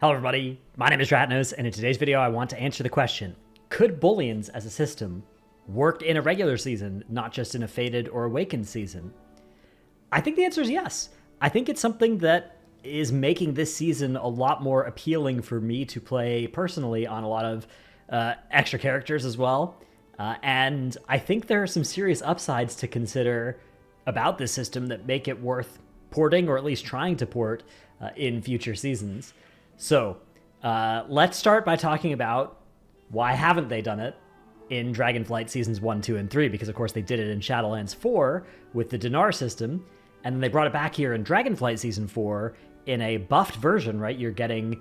Hello everybody, my name is Dratnos, and in today's video I want to answer the question, could Bullions as a system work in a regular season, not just in a Fated or Awakened season? I think the answer is yes. I think it's something that is making this season a lot more appealing for me to play personally on a lot of extra characters as well. And I think there are some serious upsides to consider about this system that make it worth porting, or at least trying to port in future seasons. So let's start by talking about why haven't they done it in Dragonflight Seasons 1, 2, and 3, because of course they did it in Shadowlands 4 with the dinar system, and then they brought it back here in Dragonflight Season 4 in a buffed version, right? You're getting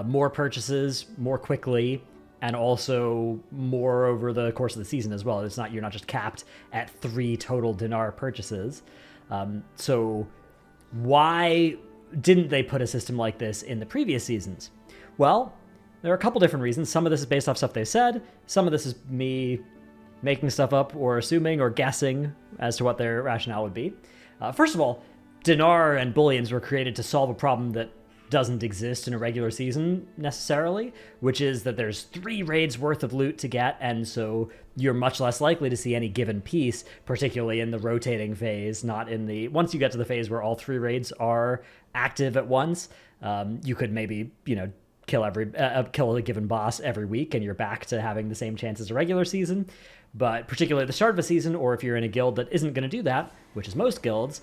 more purchases more quickly, and also more over the course of the season as well. You're not just capped at 3 total dinar purchases. So why didn't they put a system like this in the previous seasons? Well, there are a couple different reasons. Some of this is based off stuff they said. Some of this is me making stuff up or assuming or guessing as to what their rationale would be. First of all, dinar and bullions were created to solve a problem that doesn't exist in a regular season necessarily, which is that there's 3 raids worth of loot to get, and so you're much less likely to see any given piece, particularly in the rotating phase, not in the... Once you get to the phase where all 3 raids are active at once, you could maybe, kill a given boss every week, and you're back to having the same chance as a regular season. But particularly at the start of a season, or if you're in a guild that isn't going to do that, which is most guilds,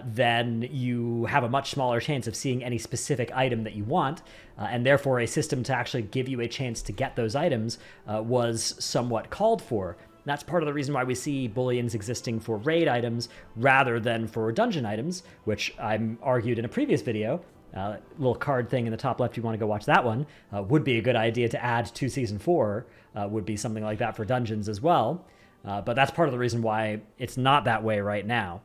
then you have a much smaller chance of seeing any specific item that you want, and therefore a system to actually give you a chance to get those items was somewhat called for. That's part of the reason why we see bullions existing for raid items rather than for dungeon items, which I argued in a previous video. Little card thing in the top left, you want to go watch that one, would be a good idea to add to Season 4, would be something like that for dungeons as well. But that's part of the reason why it's not that way right now.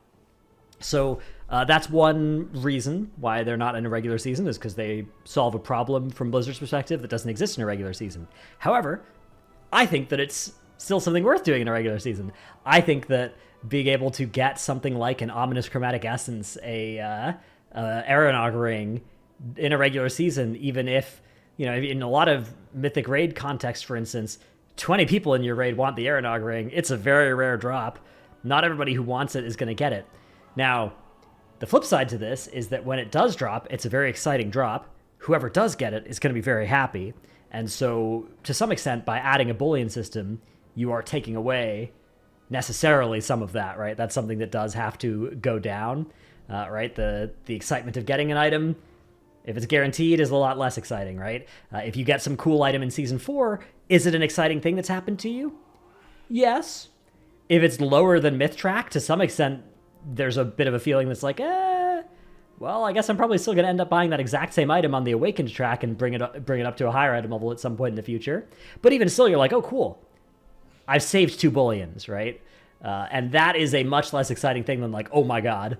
So that's one reason why they're not in a regular season, is because they solve a problem from Blizzard's perspective that doesn't exist in a regular season. However, I think that it's still something worth doing in a regular season. I think that being able to get something like an Ominous Chromatic Essence, Aeronog ring in a regular season, even if, in a lot of Mythic Raid context, for instance, 20 people in your raid want the Aeronog ring, it's a very rare drop. Not everybody who wants it is going to get it. Now, the flip side to this is that when it does drop, it's a very exciting drop. Whoever does get it is going to be very happy. And so, to some extent, by adding a bullion system, you are taking away necessarily some of that, right? That's something that does have to go down, right? The excitement of getting an item, if it's guaranteed, is a lot less exciting, right? If you get some cool item in Season 4, is it an exciting thing that's happened to you? Yes. If it's lower than Myth Track, to some extent, there's a bit of a feeling that's like, well, I guess I'm probably still going to end up buying that exact same item on the Awakened track and bring it up to a higher item level at some point in the future. But even still, you're like, oh, cool. I've saved 2 bullions, right? And that is a much less exciting thing than like, oh my god,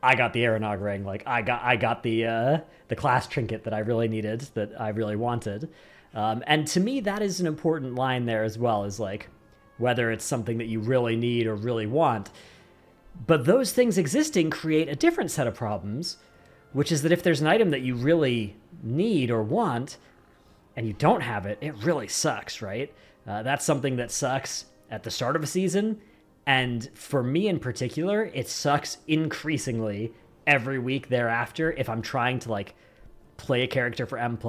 I got the Aeronog ring. Like, I got the class trinket that I really needed, that I really wanted. And to me, that is an important line there as well, is like, whether it's something that you really need or really want. But those things existing create a different set of problems, which is that if there's an item that you really need or want, and you don't have it, it really sucks, right? That's something that sucks at the start of a season, and for me in particular, it sucks increasingly every week thereafter if I'm trying to, play a character for M+.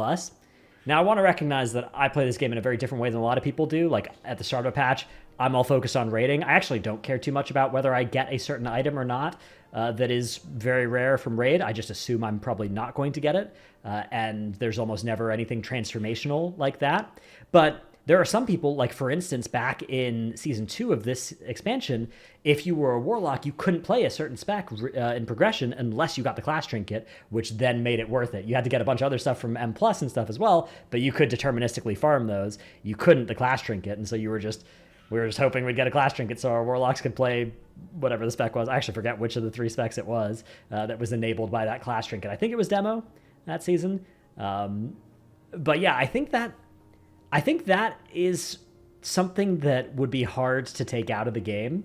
Now, I want to recognize that I play this game in a very different way than a lot of people do. Like, at the start of a patch, I'm all focused on raiding. I actually don't care too much about whether I get a certain item or not that is very rare from raid. I just assume I'm probably not going to get it, and there's almost never anything transformational like that. But there are some people, like for instance, back in Season 2 of this expansion, if you were a Warlock, you couldn't play a certain spec in progression unless you got the class trinket, which then made it worth it. You had to get a bunch of other stuff from M+ and stuff as well, but you could deterministically farm those. You couldn't the class trinket, and so we were just hoping we'd get a class trinket so our Warlocks could play whatever the spec was. I actually forget which of the 3 specs it was that was enabled by that class trinket. I think it was demo that season. But yeah, I think that is something that would be hard to take out of the game.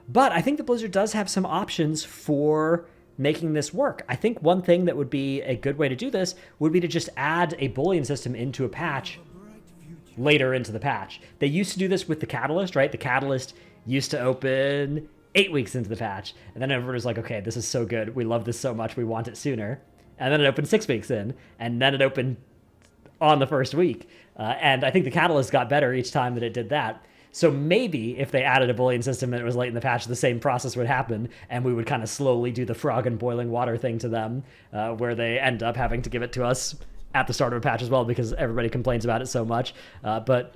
But I think that Blizzard does have some options for making this work. I think one thing that would be a good way to do this would be to just add a Bullion system into a patch later into the patch. They used to do this with the Catalyst, right? The Catalyst used to open 8 weeks into the patch, and then everyone was like, okay, this is so good. We love this so much. We want it sooner. And then it opened 6 weeks in, and then it opened on the first week. And I think the Catalyst got better each time that it did that. So maybe if they added a Bullion system and it was late in the patch, the same process would happen, and we would kind of slowly do the frog and boiling water thing to them, where they end up having to give it to us at the start of a patch as well because everybody complains about it so much. But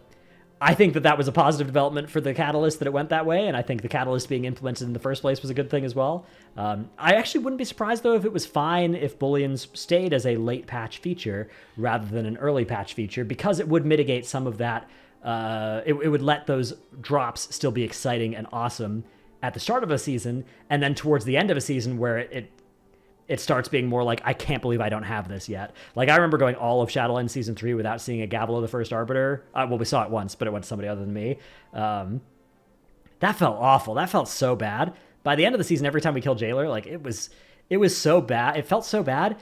I think that was a positive development for the Catalyst that it went that way, and I think the Catalyst being implemented in the first place was a good thing as well. I actually wouldn't be surprised, though, if it was fine if Bullions stayed as a late patch feature rather than an early patch feature, because it would mitigate some of that. It would let those drops still be exciting and awesome at the start of a season, and then towards the end of a season where it starts being more like, I can't believe I don't have this yet. Like, I remember going all of Shadowlands Season 3 without seeing a Gavel of the First Arbiter. Well, we saw it once, but it went to somebody other than me. That felt awful. That felt so bad. By the end of the season, every time we killed Jailer, like, it was so bad. It felt so bad,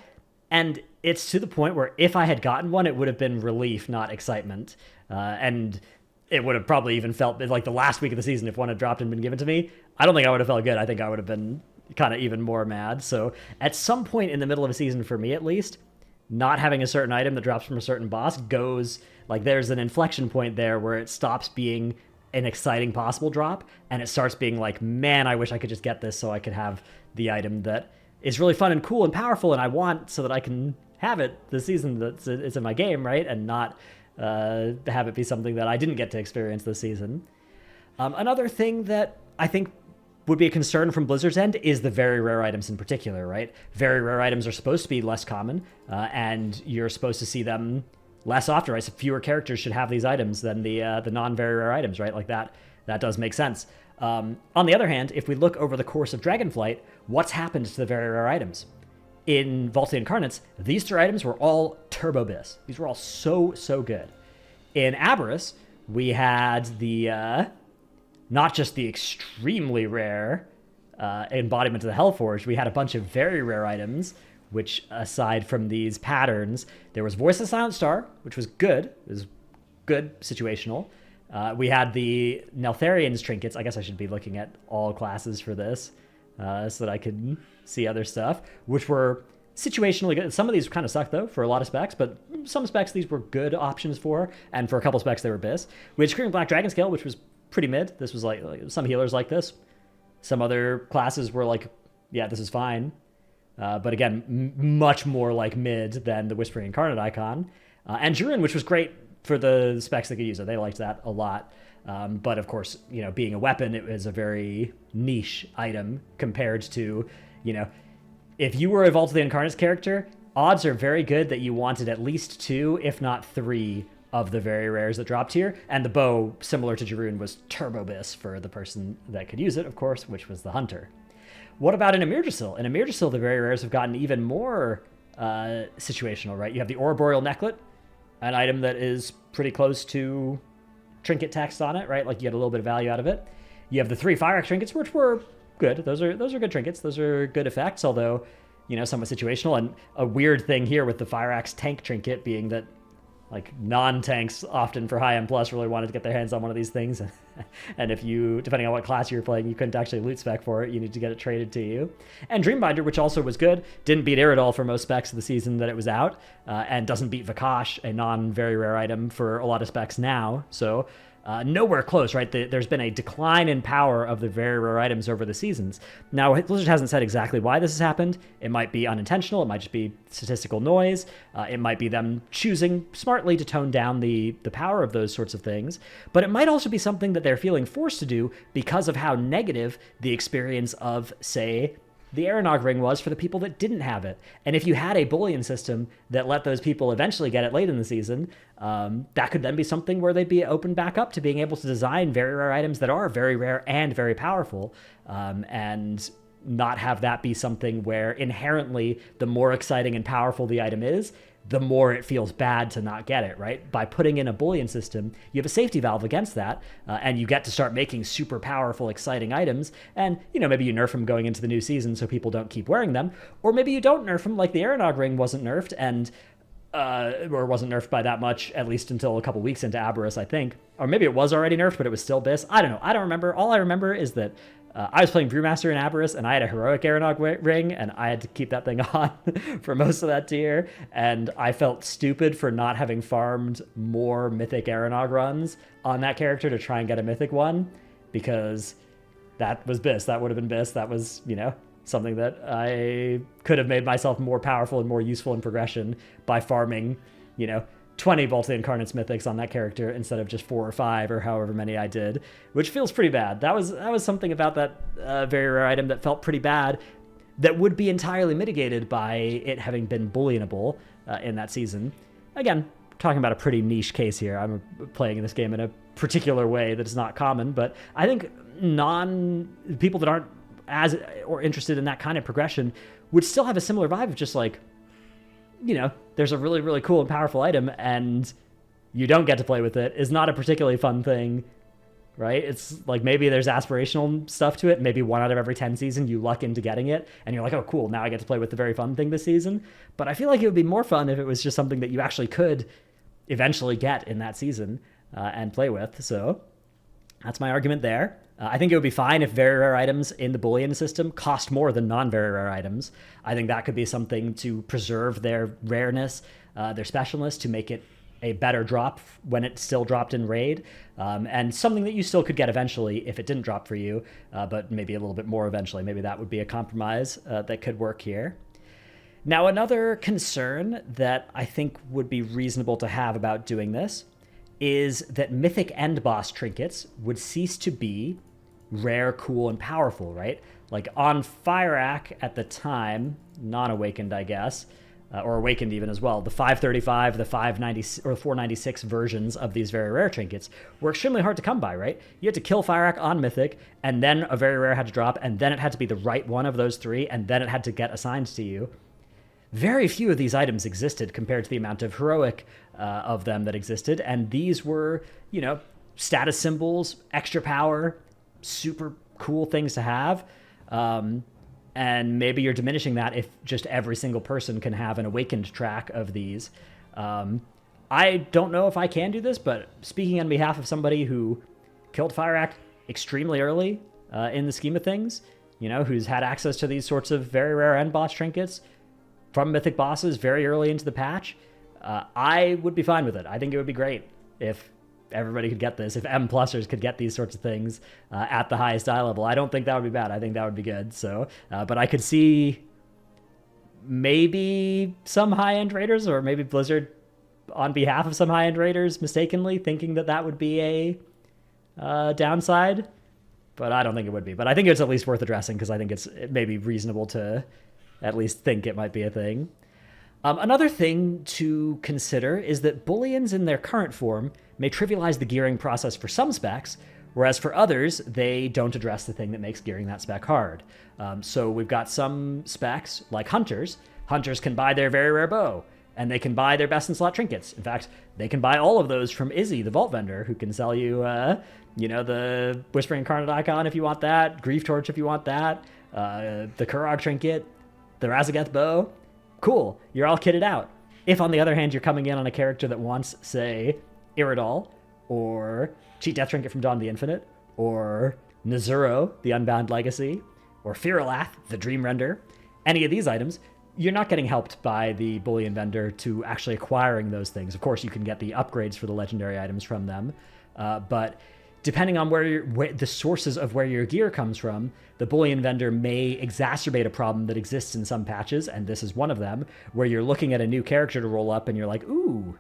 and it's to the point where if I had gotten one, it would have been relief, not excitement. And it would have probably even felt like the last week of the season, if one had dropped and been given to me, I don't think I would have felt good. I think I would have been kind of even more mad. So at some point in the middle of a season, for me at least, not having a certain item that drops from a certain boss goes, like, there's an inflection point there where it stops being an exciting possible drop and it starts being like, man, I wish I could just get this so I could have the item that is really fun and cool and powerful and I want, so that I can have it this season that's it's in my game, right? And not have it be something that I didn't get to experience this season. Another thing that I think would be a concern from Blizzard's end is the very rare items in particular, right? Very rare items are supposed to be less common, and you're supposed to see them less often, right? So fewer characters should have these items than the non-very rare items, right? Like that does make sense. On the other hand, if we look over the course of Dragonflight, what's happened to the very rare items? In Vault of the Incarnates, these 3 items were all Turbo Bis. These were all so good. In Aberrus, we had the not just the extremely rare embodiment of the Hellforged, we had a bunch of very rare items, which, aside from these patterns, there was Voice of the Silent Star, which was good. It was good situational. We had the Neltharian's trinkets. I guess I should be looking at all classes for this so that I could see other stuff, which were situationally good. Some of these kind of sucked, though, for a lot of specs, but some specs these were good options for, and for a couple specs they were bis. We had Screaming Black Dragon Scale, which was pretty mid. This was like some healers like this. Some other classes were like, yeah, this is fine. But again, much more like mid than the Whispering Incarnate icon. And Jurin, which was great for the specs that could use it. They liked that a lot. But of course, being a weapon, it was a very niche item compared to, if you were a Vault of the Incarnates character, odds are very good that you wanted at least 2, if not 3, of the very rares that dropped here. And the bow, similar to Jurin, was Turbo Bis for the person that could use it, of course, which was the Hunter. What about in Amirdrasil? In Amirdrasil, the very rares have gotten even more situational, right? You have the Ouroboreal Necklet, an item that is pretty close to trinket text on it, right? Like, you get a little bit of value out of it. You have the 3 Fire Axe trinkets, which were good. Those are good trinkets. Those are good effects, although, somewhat situational. And a weird thing here with the Fire Axe tank trinket being that, like, non-tanks often for high M plus really wanted to get their hands on one of these things. And if you, depending on what class you were playing, you couldn't actually loot spec for it. You need to get it traded to you. And Dreambinder, which also was good, didn't beat Iridol for most specs of the season that it was out, and doesn't beat Vakash, a non-very rare item, for a lot of specs now. So nowhere close, right? There's been a decline in power of the very rare items over the seasons. Now, Blizzard hasn't said exactly why this has happened. It might be unintentional. It might just be statistical noise. It might be them choosing smartly to tone down the power of those sorts of things. But it might also be something that they're feeling forced to do because of how negative the experience of, say, the Aeronog ring was for the people that didn't have it. And if you had a Bullion system that let those people eventually get it late in the season, that could then be something where they'd be open back up to being able to design very rare items that are very rare and very powerful, and not have that be something where inherently the more exciting and powerful the item is, the more it feels bad to not get it, right? By putting in a Bullion system, you have a safety valve against that, and you get to start making super powerful, exciting items. And, maybe you nerf them going into the new season so people don't keep wearing them. Or maybe you don't nerf them, like the Aeronog ring wasn't nerfed, and or wasn't nerfed by that much, at least until a couple weeks into Aberrus, I think. Or maybe it was already nerfed, but it was still Biss. I don't know. I don't remember. All I remember is that I was playing Brewmaster in Aberrus, and I had a heroic Aeronog ring, and I had to keep that thing on for most of that tier, and I felt stupid for not having farmed more Mythic Aeronog runs on that character to try and get a Mythic one, because that was Biss. That would have been Biss. That was, something that I could have made myself more powerful and more useful in progression by farming, 20 Vaulted Incarnates Mythics on that character instead of just 4 or 5 or however many I did, which feels pretty bad. That was something about that very rare item that felt pretty bad, that would be entirely mitigated by it having been bullionable in that season. Again, talking about a pretty niche case here. I'm playing this game in a particular way that is not common, but I think people that aren't as or interested in that kind of progression would still have a similar vibe of just like, there's a really, really cool and powerful item and you don't get to play with it is not a particularly fun thing, right? It's like maybe there's aspirational stuff to it. Maybe 1 out of every 10 season you luck into getting it and you're like, oh, cool, now I get to play with the very fun thing this season. But I feel like it would be more fun if it was just something that you actually could eventually get in that season and play with. So that's my argument there. I think it would be fine if very rare items in the Bullion system cost more than non-very rare items. I think that could be something to preserve their rareness, their specialness, to make it a better drop when it still dropped in Raid, and something that you still could get eventually if it didn't drop for you, but maybe a little bit more eventually. Maybe that would be a compromise that could work here. Now, another concern that I think would be reasonable to have about doing this is that Mythic end boss trinkets would cease to be rare, cool, and powerful, right? Like on Firac at the time, non-awakened, I guess, or awakened even as well, the 535, the 590 or 496 versions of these very rare trinkets were extremely hard to come by, right? You had to kill Firac on Mythic, and then a very rare had to drop, and then it had to be the right one of those 3, and then it had to get assigned to you. Very few of these items existed compared to the amount of heroic of them that existed, and these were, status symbols, extra power, super cool things to have, and maybe you're diminishing that if just every single person can have an awakened track of these. I don't know if I can do this, but speaking on behalf of somebody who killed Firac extremely early in the scheme of things, who's had access to these sorts of very rare end boss trinkets from Mythic bosses very early into the patch, I would be fine with it. I think it would be great if everybody could get this, if M+ers could get these sorts of things at the highest eye level. I don't think that would be bad. I think that would be good. So, but I could see maybe some high-end raiders, or maybe Blizzard on behalf of some high-end raiders mistakenly thinking that that would be a downside, but I don't think it would be. But I think it's at least worth addressing because I think it may be reasonable to at least think it might be a thing. Another thing to consider is that Bullions in their current form may trivialize the gearing process for some specs, whereas for others, they don't address the thing that makes gearing that spec hard. So we've got some specs, like Hunters. Hunters can buy their very rare bow, and they can buy their best in slot trinkets. In fact, they can buy all of those from Izzy, the vault vendor, who can sell you, the Whispering Incarnate icon if you want that, Grief Torch if you want that, the Kurog trinket, the Razageth bow. Cool, you're all kitted out. If, on the other hand, you're coming in on a character that wants, say, Iridol, or Cheat Death Trinket from Dawn of the Infinite, or Nezuro, the Unbound Legacy, or Firalath, the Dream Render, any of these items, you're not getting helped by the Bullion vendor to actually acquiring those things. Of course, you can get the upgrades for the legendary items from them, but depending on where the sources of where your gear comes from, the Bullion vendor may exacerbate a problem that exists in some patches, and this is one of them, where you're looking at a new character to roll up and you're like, ooh,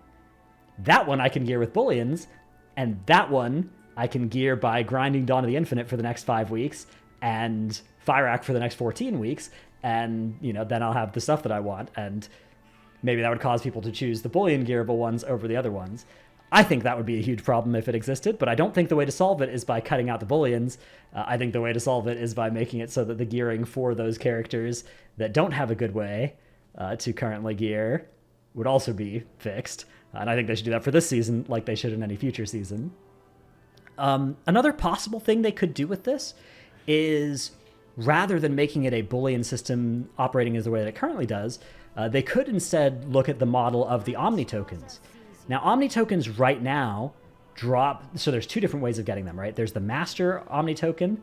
that one I can gear with Bullions, and that one I can gear by grinding Dawn of the Infinite for the next 5 weeks, and Firac for the next 14 weeks, and, then I'll have the stuff that I want, and maybe that would cause people to choose the Bullion gearable ones over the other ones. I think that would be a huge problem if it existed, but I don't think the way to solve it is by cutting out the Bullions. I think the way to solve it is by making it so that the gearing for those characters that don't have a good way to currently gear would also be fixed. And I think they should do that for this season like they should in any future season. Another possible thing they could do with this is, rather than making it a Bullion system operating as the way that it currently does, they could instead look at the model of the Omni Tokens. Now, Omni Tokens right now drop, so there's two different ways of getting them, right? There's the Master Omni Token,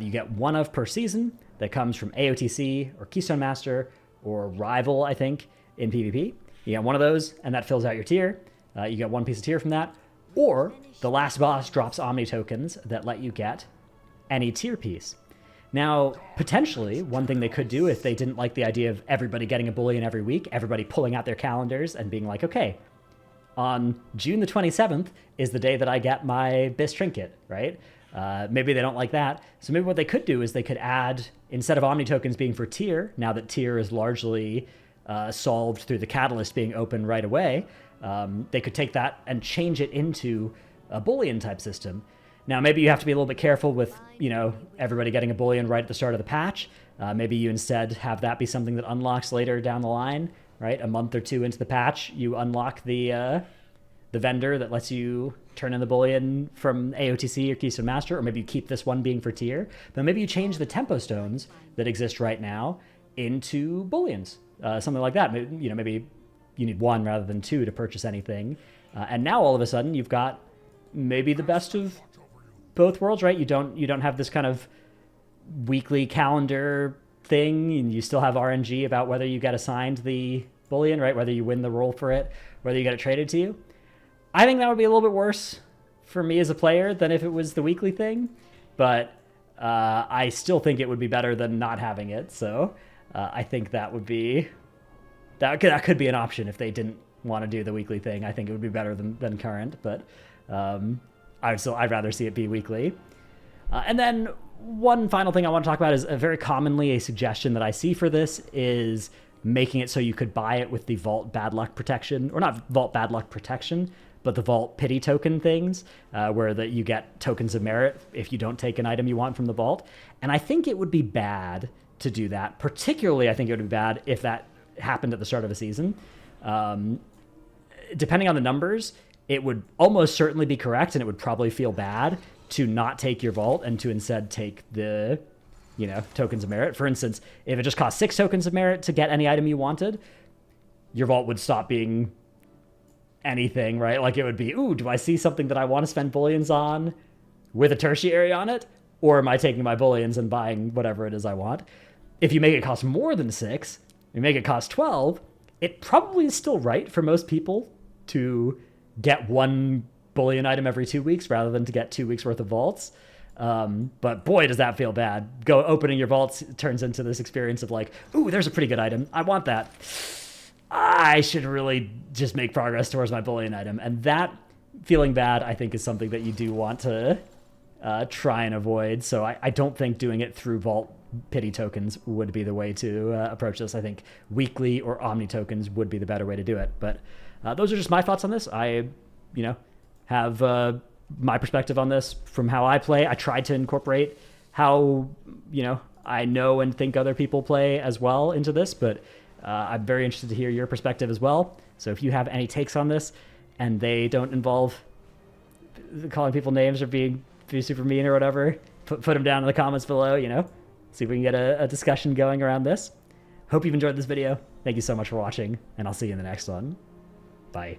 you get one of per season, that comes from AOTC or Keystone Master or Rival, I think, in PvP. You get one of those, and that fills out your tier. You get one piece of tier from that. Or the last boss drops Omni Tokens that let you get any tier piece. Now, potentially, one thing they could do if they didn't like the idea of everybody getting a Bullion every week, everybody pulling out their calendars and being like, okay, on June the 27th is the day that I get my BIS trinket, right? Maybe they don't like that. So maybe what they could do is they could add, instead of Omni Tokens being for tier, now that tier is largely solved through the Catalyst being open right away, they could take that and change it into a Bullion type system. Now, maybe you have to be a little bit careful with, you know, everybody getting a Bullion right at the start of the patch. Maybe you instead have that be something that unlocks later down the line, right? A month or two into the patch, you unlock the vendor that lets you turn in the Bullion from AOTC or Keystone Master, or maybe you keep this one being for tier. But maybe you change the Tempo Stones that exist right now into Bullions, something like that. You know, maybe you need one rather than two to purchase anything. And now all of a sudden you've got maybe the best of both worlds, right? You don't have this kind of weekly calendar thing, and you still have RNG about whether you get assigned the Bullion, right? Whether you win the roll for it, whether you get it traded to you. I think that would be a little bit worse for me as a player than if it was the weekly thing, but I still think it would be better than not having it. So I think that would be that could be an option if they didn't want to do the weekly thing. I think it would be better than current, but I'd rather see it be weekly. And then one final thing I want to talk about is very commonly a suggestion that I see for this is making it so you could buy it with the Vault Bad Luck Protection, or not Vault Bad Luck Protection, but the Vault Pity Token things, where that you get tokens of merit if you don't take an item you want from the Vault. And I think it would be bad to do that. Particularly, I think it would be bad if that happened at the start of a season. Depending on the numbers, it would almost certainly be correct, and it would probably feel bad to not take your Vault and to instead take the, you know, tokens of merit. For instance, if it just cost 6 tokens of merit to get any item you wanted, your Vault would stop being anything, right? Like it would be, ooh, do I see something that I want to spend Bullions on with a tertiary on it? Or am I taking my Bullions and buying whatever it is I want? If you make it cost more than 6, you make it cost 12, it probably is still right for most people to get one Bullion item every 2 weeks rather than to get 2 weeks worth of vaults. But boy, does that feel bad. Opening your vaults turns into this experience of like, ooh, there's a pretty good item. I want that. I should really just make progress towards my Bullion item. And that feeling bad, I think, is something that you do want to try and avoid. So I don't think doing it through Vault Pity Tokens would be the way to approach this. I think weekly or Omni Tokens would be the better way to do it. But those are just my thoughts on this. I, you know, have my perspective on this from how I play. I tried to incorporate how, you know, I know and think other people play as well into this, but I'm very interested to hear your perspective as well. So if you have any takes on this and they don't involve calling people names or being super mean or whatever, put them down in the comments below, you know, see if we can get a discussion going around this. Hope you've enjoyed this video. Thank you so much for watching, and I'll see you in the next one. Bye.